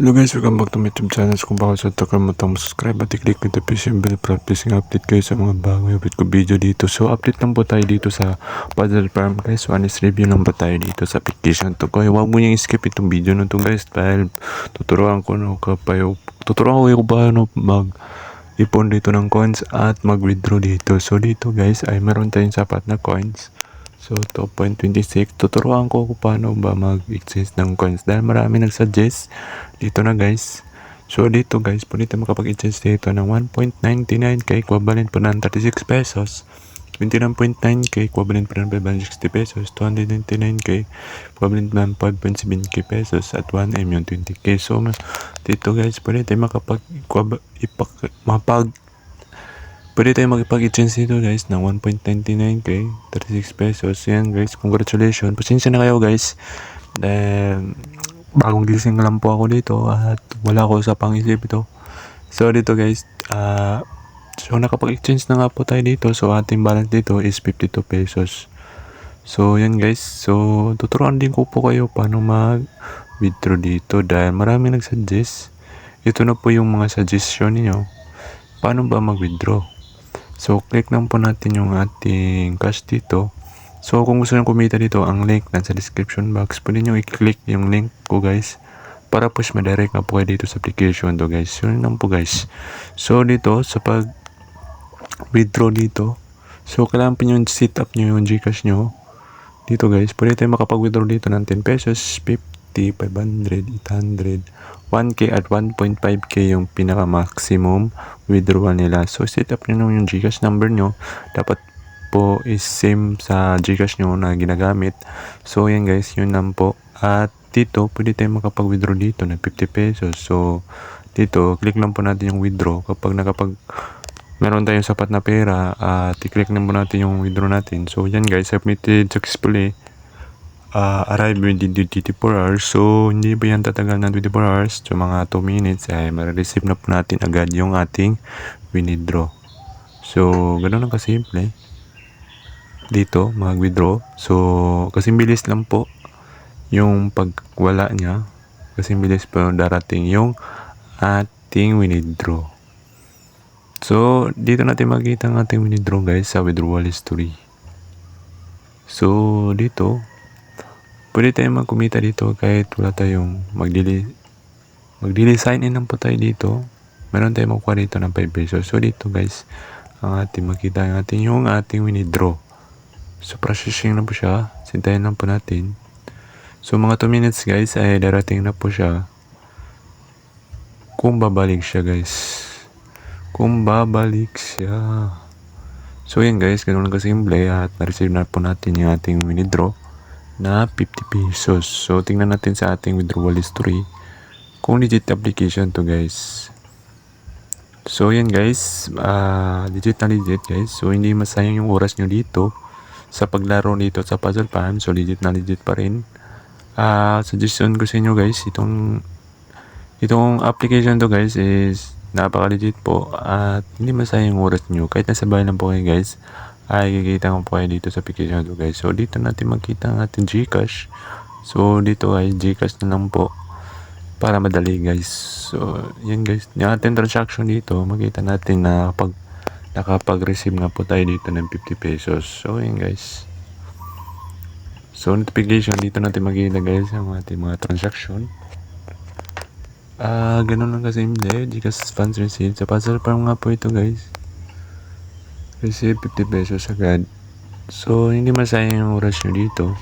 Hello guys, welcome back to my YouTube channel. Kung baka sa takamutang subscribe at i-click notification bell para pising update kayo sa mga bagong update ko video dito. So update lang po tayo dito sa Puzzle Farm guys. So honest review lang po tayo dito sa application to. Kaya huwag mo niyang skip itong video na to guys dahil tuturuan ko kayo paano mag ipon dito ng coins at mag-withdraw dito. So dito guys ay meron tayong sapat na coins. So 2.26, tuturuan ko kung paano ba mag-exchange ng coins dahil marami nagsuggest dito na guys. So dito guys, pwede tayo makapag-exchange dito ng 1.99k equivalent po ng 36 pesos. 29.9k equivalent po ng 560 pesos. 299k equivalent ng 5.7k pesos at 1M yung 20k. So dito guys, pwede tayo pwede tayo makipag-exchange dito guys ng 1.99k, 36 pesos. Yan guys, congratulations. Pasensya na kayo guys. Bagong gising lang po ako dito at wala ko sa pang-isip ito. So dito guys, so nakapag-exchange na nga po tayo dito. So ating balance dito is 52 pesos. So yan guys, so tuturuan din ko po kayo paano mag-withdraw dito dahil marami nag-suggest. Ito na po yung mga suggestion niyo. Paano ba mag-withdraw? So, click lang po natin yung ating cash dito. So, kung gusto nyo kumita dito, ang link nasa description box. Pwede nyo i-click yung link ko guys. Para push ma-direct na po kayo dito sa application to guys. Yun lang po guys. So, dito, sa pag-withdraw dito. So, kailangan po nyo set up nyo yung Gcash nyo. Dito guys, pwede tayo makapag-withdraw dito ng 10 pesos, 50, 500, 800, 1k at 1.5k yung pinaka-maximum withdrawal nila. So, set up nyo yung Gcash number nyo. Dapat po is same sa Gcash nyo na ginagamit. So, yan guys, yun lang po. At dito, pwede tayo makapag-withdraw dito ng 50 pesos. So, dito, click lang po natin yung withdraw. Kapag meron tayong sapat na pera at i-click na po natin yung withdraw natin. So, yan guys, submitted successfully. Arrive within 24 hours. So, hindi ba yan tatagal ng 24 hours? So, mga 2 minutes ay ma-receive na po natin agad yung ating withdraw. So, ganoon lang kasimple. Dito, mag-withdraw. So, kasi bilis lang po yung pagwala niya. Kasi bilis po darating yung ating withdraw. So, dito natin makikita ang ating withdraw guys sa withdrawal history. So, dito, pwede tayong magkumita dito kahit wala tayong mag-delay sign in lang po tayo dito. Meron tayong makuha dito ng 5 pesos. So, dito guys, ang ating makita yung ating withdraw. So, processing na po siya. Sintayin lang po natin. So, mga 2 minutes guys ay darating na po siya. Kung babalik siya guys. So yan guys, ganun lang kasimple at na-receive na po natin yung ating withdraw na 50 pesos. So tingnan natin sa ating withdrawal history kung legit application to guys. So yan guys, legit na legit guys. So hindi masayang yung oras nyo dito sa paglaro dito sa Puzzle Farm. So legit na legit pa rin. Suggestion ko sa inyo guys, itong application to guys is napaka-legit po at hindi masayang oras nyo. Kahit nasa bahay lang po kayo guys, ay kikita ko po kayo dito sa application to guys. So dito natin makita ang ating Gcash. So dito ay Gcash na lang po para madali guys. So yan guys, yung ating transaction dito, makita natin na nakapag-receive na po tayo dito ng 50 pesos. So yan guys. So notification dito natin makita guys ang ating mga transaction. Ganun lang kasimple. Gcash funds received. Sa Puzzle Farm nga po ito guys. Receive 50 pesos agad. So, hindi masayang yung oras nyo dito.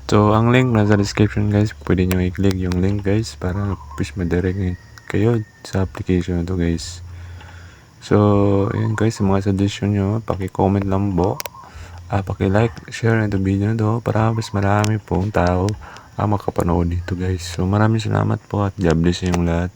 So, ang link nasa description guys. Pwede nyo i-click yung link guys para push ma-direct kayo sa application to guys. So, yun guys. Mga suggestion nyo, paki-comment lang po. Paki-like, share na ito video na to para mas marami pong tao ang makapanood dito guys. So maraming salamat po at God bless yung lahat.